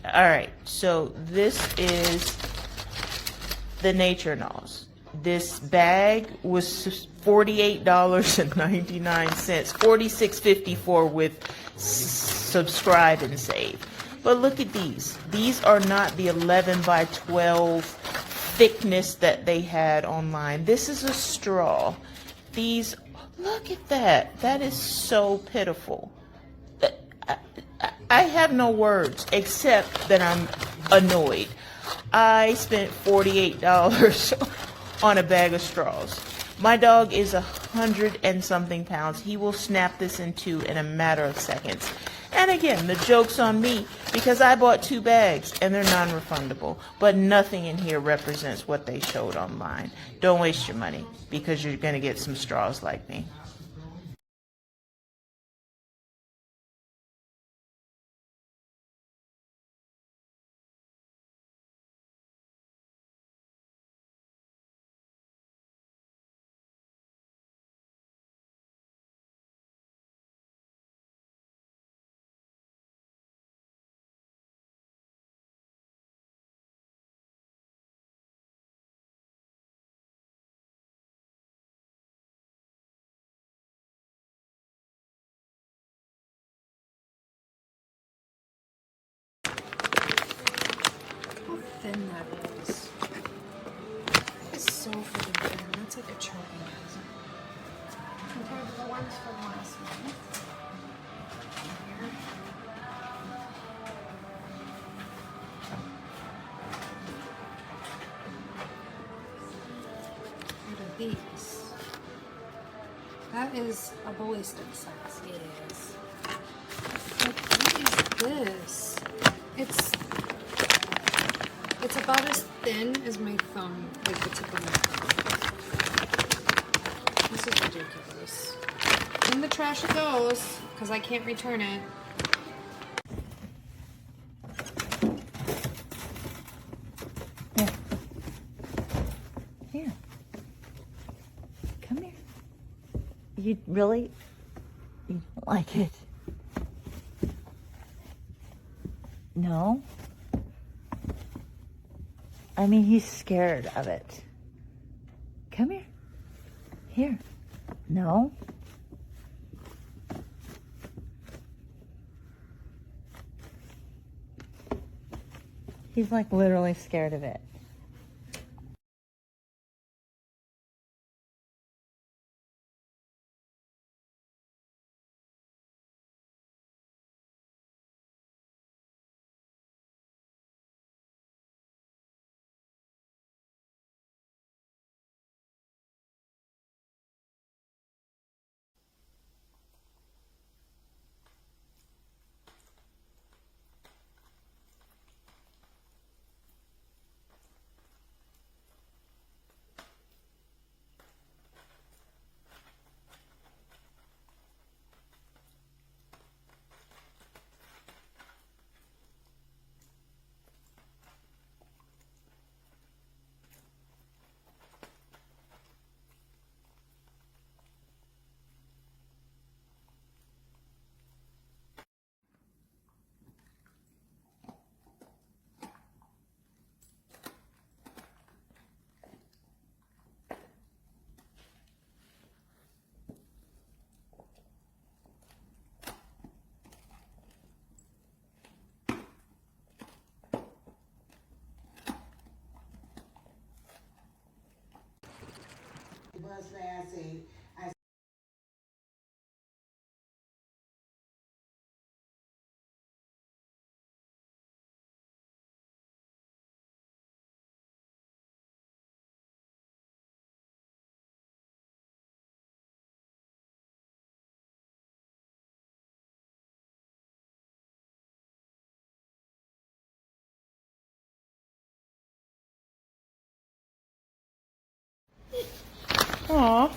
All right, so this is the Nature Gnaws. This bag was $48.99, $46.54 with subscribe and save. But look at these. These are not the 11 by 12 thickness that they had online. This is a straw. These, look at that. That is so pitiful. I have no words except that I'm annoyed. I spent $48 on a bag of straws. My dog is 100 and something pounds. He will snap this in two in a matter of seconds. And again, the joke's on me because I bought 2 bags and they're non-refundable. But nothing in here represents what they showed online. Don't waste your money because you're going to get some straws like me. How thin that is. It's so freaking thin. That's like a choking hazard. Compared to the ones from last month. Here. What are these? That is a ballistic size. Yes. Like, what is this? It's about as thin as my thumb, like the tip of my thumb. This is ridiculous. In the trash it goes, because I can't return it. Here. Here. Come here. You really? You don't like it? No? I mean, he's scared of it. Come here. Here. No? He's like literally scared of it. Bus fast and I Aw.